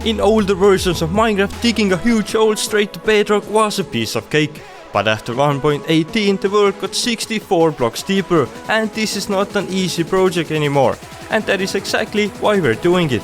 In older versions of Minecraft, digging a huge hole straight to bedrock was a piece of cake. But after 1.18 the world got 64 blocks deeper, and this is not an easy project anymore. And that is exactly why we're doing it.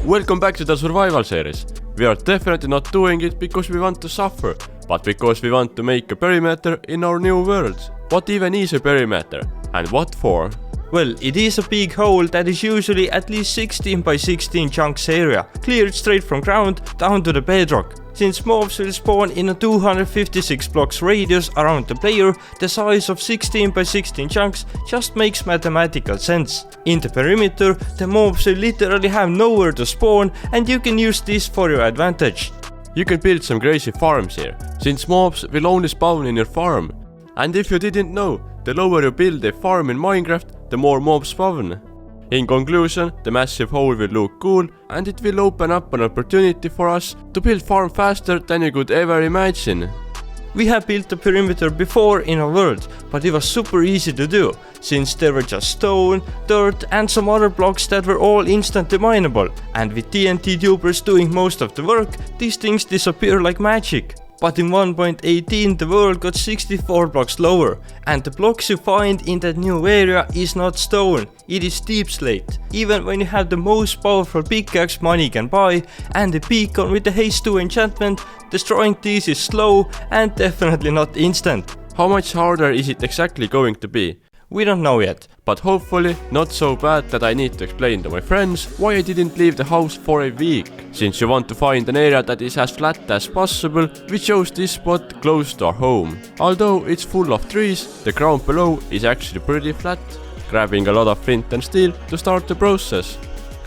Welcome back to the survival series. We are definitely not doing it because we want to suffer, but because we want to make a perimeter in our new world. What even is a perimeter? And what for? Well, it is a big hole that is usually at least 16 by 16 chunks area, cleared straight from ground down to the bedrock. Since mobs will spawn in a 256 blocks radius around the player, the size of 16 by 16 chunks just makes mathematical sense. In the perimeter, the mobs will literally have nowhere to spawn, and you can use this for your advantage. You can build some crazy farms here, since mobs will only spawn in your farm. And if you didn't know, the lower you build a farm in Minecraft, the more mobs spawn. In conclusion, the massive hole will look cool, and it will open up an opportunity for us to build farm faster than you could ever imagine. We have built the perimeter before in our world, but it was super easy to do, since there were just stone, dirt and some other blocks that were all instantly mineable, and with TNT tubers doing most of the work, these things disappear like magic. But in 1.18 the world got 64 blocks lower, and the blocks you find in that new area is not stone, it is deep slate. Even when you have the most powerful pickaxe money can buy, and the beacon with the haste 2 enchantment, destroying these is slow and definitely not instant. How much harder is it exactly going to be? We don't know yet. But hopefully not so bad that I need to explain to my friends why I didn't leave the house for a week. Since you want to find an area that is as flat as possible, we chose this spot close to our home. Although it's full of trees, the ground below is actually pretty flat, grabbing a lot of flint and steel to start the process.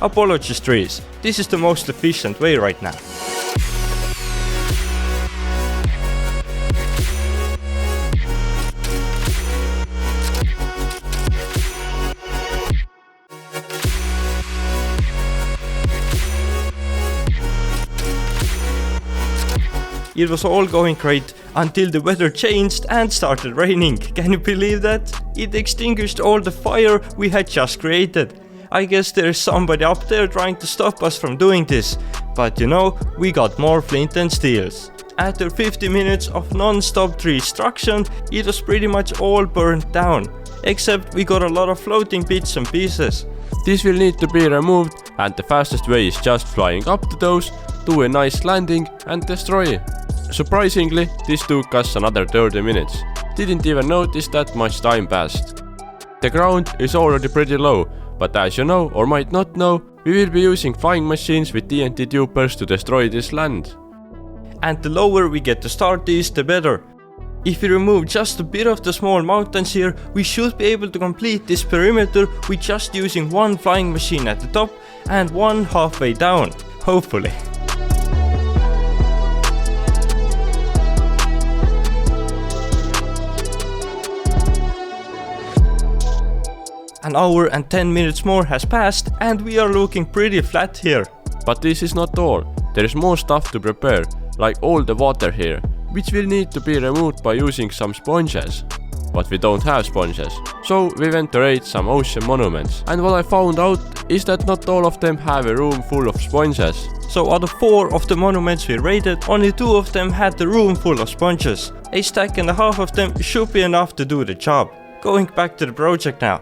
Apologies trees, this is the most efficient way right now. It was all going great until the weather changed and started raining. Can you believe that? It extinguished all the fire we had just created. I guess there is somebody up there trying to stop us from doing this. But you know, we got more flint and steels. After 50 minutes of non-stop tree destruction, it was pretty much all burnt down. Except we got a lot of floating bits and pieces. This will need to be removed, and the fastest way is just flying up to those, do a nice landing and destroy. Surprisingly, this took us another 30 minutes. Didn't even notice that much time passed. The ground is already pretty low, but as you know or might not know, we will be using flying machines with TNT tubers to destroy this land. And the lower we get to start this, the better. If we remove just a bit of the small mountains here, we should be able to complete this perimeter with just using one flying machine at the top and one halfway down, hopefully. An hour and 10 minutes more has passed, and we are looking pretty flat here. But this is not all. There is more stuff to prepare, like all the water here, which will need to be removed by using some sponges. But we don't have sponges, so we went to raid some ocean monuments, and what I found out is that not all of them have a room full of sponges. So out of 4 of the monuments we raided, only 2 of them had the room full of sponges. A stack and a half of them should be enough to do the job. Going back to the project now.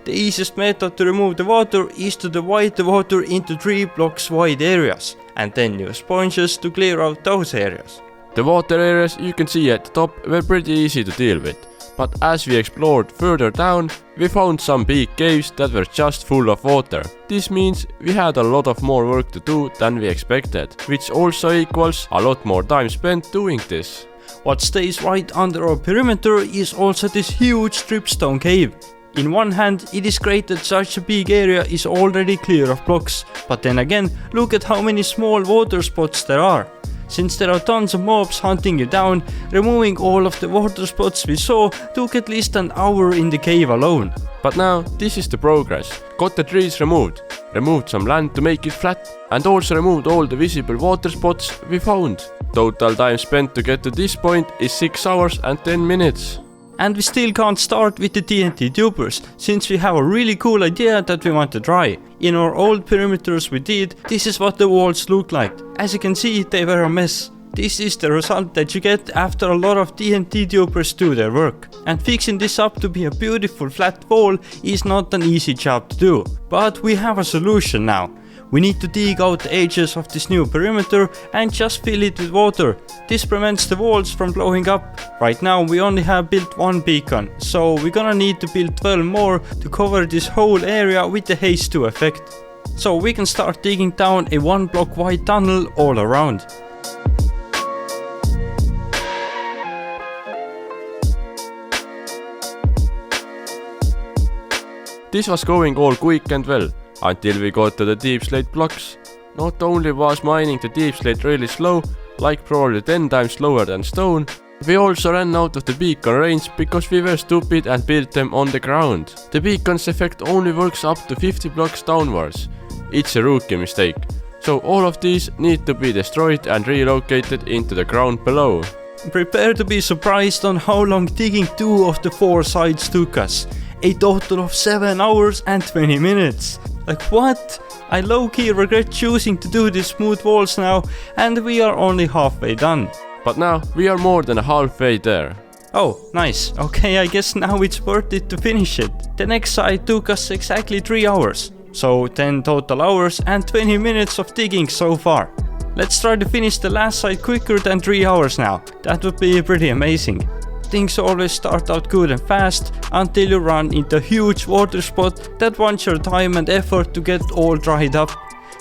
The easiest method to remove the water is to divide the water into 3 blocks wide areas, and then use sponges to clear out those areas. The water areas you can see at the top were pretty easy to deal with, but as we explored further down, we found some big caves that were just full of water. This means we had a lot of more work to do than we expected, which also equals a lot more time spent doing this. What stays right under our perimeter is also this huge dripstone cave. In one hand, it is great that such a big area is already clear of blocks, but then again, look at how many small water spots there are. Since there are tons of mobs hunting you down, removing all of the water spots we saw took at least an hour in the cave alone. But now, this is the progress. Got the trees removed. removed some land to make it flat, and also removed all the visible water spots we found. Total time spent to get to this point is 6 hours and 10 minutes. And we still can't start with the TNT tubers, since we have a really cool idea that we want to try. In our old perimeters we did, this is what the walls look like. As you can see, they were a mess. This is the result that you get after a lot of TNT tubers do their work. And fixing this up to be a beautiful flat wall is not an easy job to do. But we have a solution now. We need to dig out the edges of this new perimeter and just fill it with water. This prevents the walls from blowing up. Right now we only have built one beacon, so we're gonna need to build 12 more to cover this whole area with the haze 2 effect. So we can start digging down a 1 block wide tunnel all around. This was going all quick and well, until we got to the deep slate blocks. Not only was mining the deep slate really slow, like probably 10 times slower than stone, we also ran out of the beacon range because we were stupid and built them on the ground. The beacon's effect only works up to 50 blocks downwards. It's a rookie mistake. So all of these need to be destroyed and relocated into the ground below. Prepare to be surprised on how long digging 2 of the 4 sides took us. A total of 7 hours and 20 minutes. Like what? I low-key regret choosing to do these smooth walls now, and we are only halfway done. But now we are more than halfway there. Oh, nice. Okay, I guess now it's worth it to finish it. The next side took us exactly 3 hours. So 10 total hours and 20 minutes of digging so far. Let's try to finish the last side quicker than 3 hours now. That would be pretty amazing. Things always start out good and fast until you run into a huge water spot that wants your time and effort to get all dried up.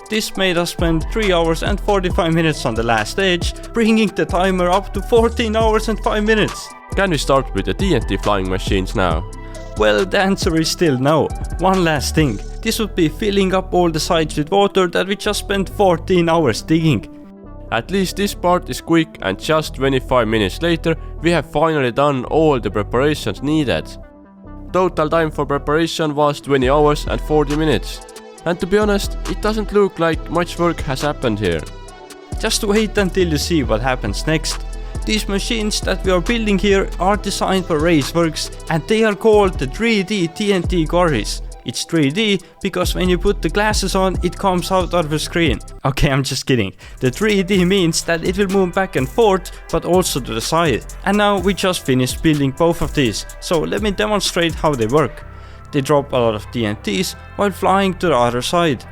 This made us spend 3 hours and 45 minutes on the last stage, bringing the timer up to 14 hours and 5 minutes. Can we start with the TNT flying machines now? Well, the answer is still no. One last thing. This would be filling up all the sides with water that we just spent 14 hours digging. At least this part is quick, and just 25 minutes later we have finally done all the preparations needed. Total time for preparation was 20 hours and 40 minutes. And to be honest, it doesn't look like much work has happened here. Just wait until you see what happens next. These machines that we are building here are designed by Raceworks, and they are called the 3D TNT quarries. It's 3D because when you put the glasses on, it comes out of the screen. Okay, I'm just kidding. The 3D means that it will move back and forth, but also to the side. And now we just finished building both of these, so let me demonstrate how they work. They drop a lot of TNTs while flying to the other side.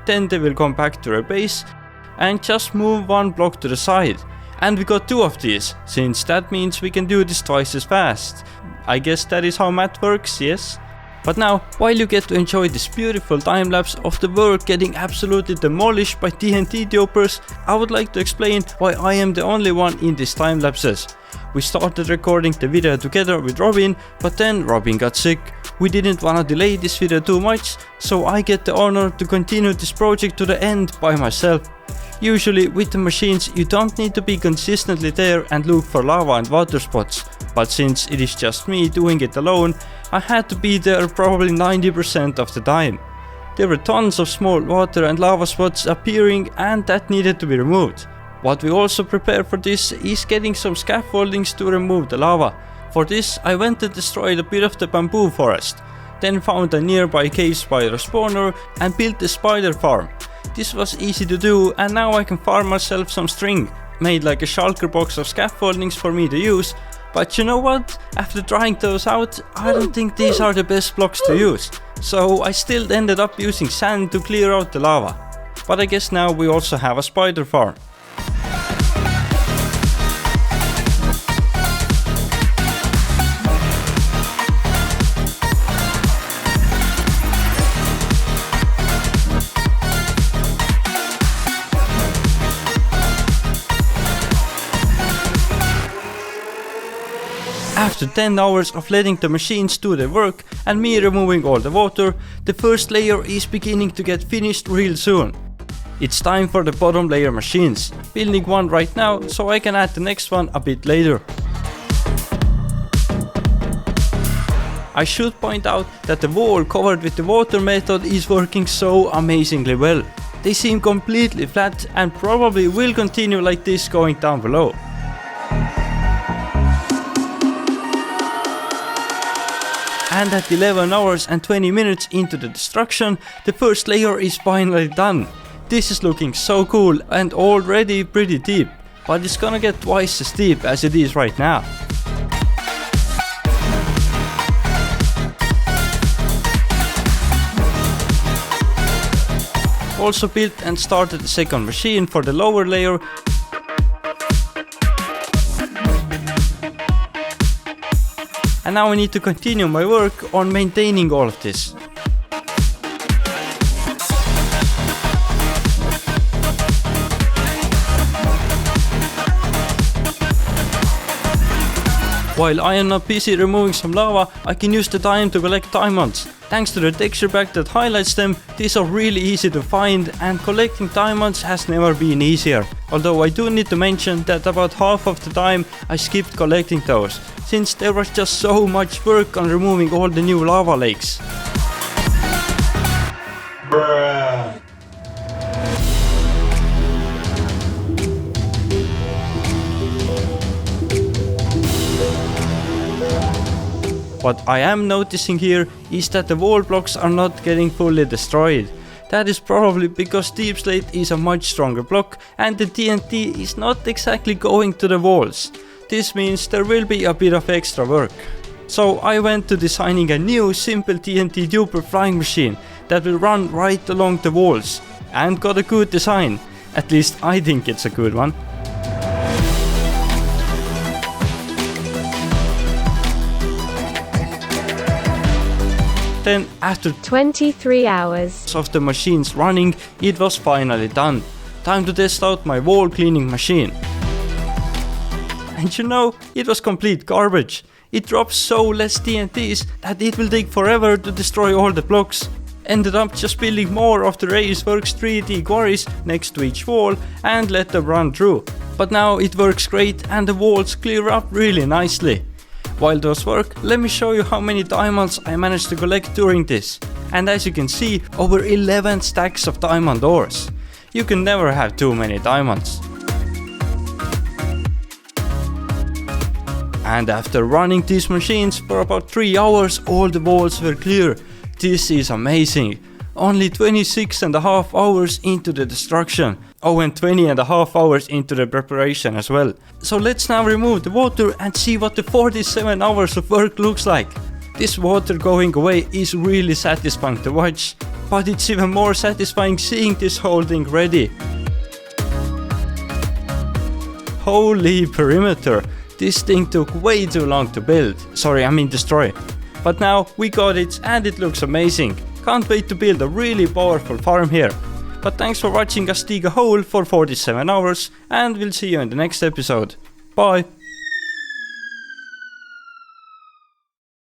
Then they will come back to their base and just move 1 block to the side. And we got 2 of these, since that means we can do this twice as fast. I guess that is how math works, yes? But now, while you get to enjoy this beautiful time-lapse of the world getting absolutely demolished by TNT tubers, I would like to explain why I am the only one in these time-lapses. We started recording the video together with Robin, but then Robin got sick. We didn't wanna delay this video too much, so I get the honor to continue this project to the end by myself. Usually with the machines you don't need to be consistently there and look for lava and water spots, but since it is just me doing it alone, I had to be there probably 90% of the time. There were tons of small water and lava spots appearing, and that needed to be removed. What we also prepared for this is getting some scaffoldings to remove the lava. For this I went and destroyed a bit of the bamboo forest, then found a nearby cave spider spawner and built a spider farm. This was easy to do, and now I can farm myself some string, made like a shulker box of scaffoldings for me to use. But you know what? After trying those out, I don't think these are the best blocks to use. So I still ended up using sand to clear out the lava. But I guess now we also have a spider farm. After 10 hours of letting the machines do their work and me removing all the water, the first layer is beginning to get finished real soon. It's time for the bottom layer machines, building one right now so I can add the next one a bit later. I should point out that the wall covered with the water method is working so amazingly well. They seem completely flat and probably will continue like this going down below. And at 11 hours and 20 minutes into the destruction, the first layer is finally done. This is looking so cool and already pretty deep, but it's gonna get twice as deep as it is right now. Also built and started the second machine for the lower layer. And now I need to continue my work on maintaining all of this. While I am not busy removing some lava, I can use the time to collect diamonds. Thanks to the texture pack that highlights them, these are really easy to find and collecting diamonds has never been easier. Although I do need to mention that about half of the time I skipped collecting those, since there was just so much work on removing all the new lava lakes. Bruh. What I am noticing here is that the wall blocks are not getting fully destroyed. That is probably because deep slate is a much stronger block and the TNT is not exactly going to the walls. This means there will be a bit of extra work. So I went to designing a new simple TNT duper flying machine that will run right along the walls, and got a good design. At least I think it's a good one. Then after 23 hours of the machines running, it was finally done. Time to test out my wall cleaning machine. And you know, it was complete garbage. It drops so less TNTs that it will take forever to destroy all the blocks. Ended up just building more of the Raceworks 3D quarries next to each wall and let them run through. But now it works great and the walls clear up really nicely. While those work, let me show you how many diamonds I managed to collect during this. And as you can see, over 11 stacks of diamond ores. You can never have too many diamonds. And after running these machines for about 3 hours, all the walls were clear. This is amazing. Only 26.5 hours into the destruction. Oh, and 20.5 hours into the preparation as well. So let's now remove the water and see what the 47 hours of work looks like. This water going away is really satisfying to watch, but it's even more satisfying seeing this whole thing ready. Holy perimeter, this thing took way too long to build. Sorry, I mean destroy. But now we got it and it looks amazing. Can't wait to build a really powerful farm here. But thanks for watching us dig a hole for 47 hours and we'll see you in the next episode. Bye!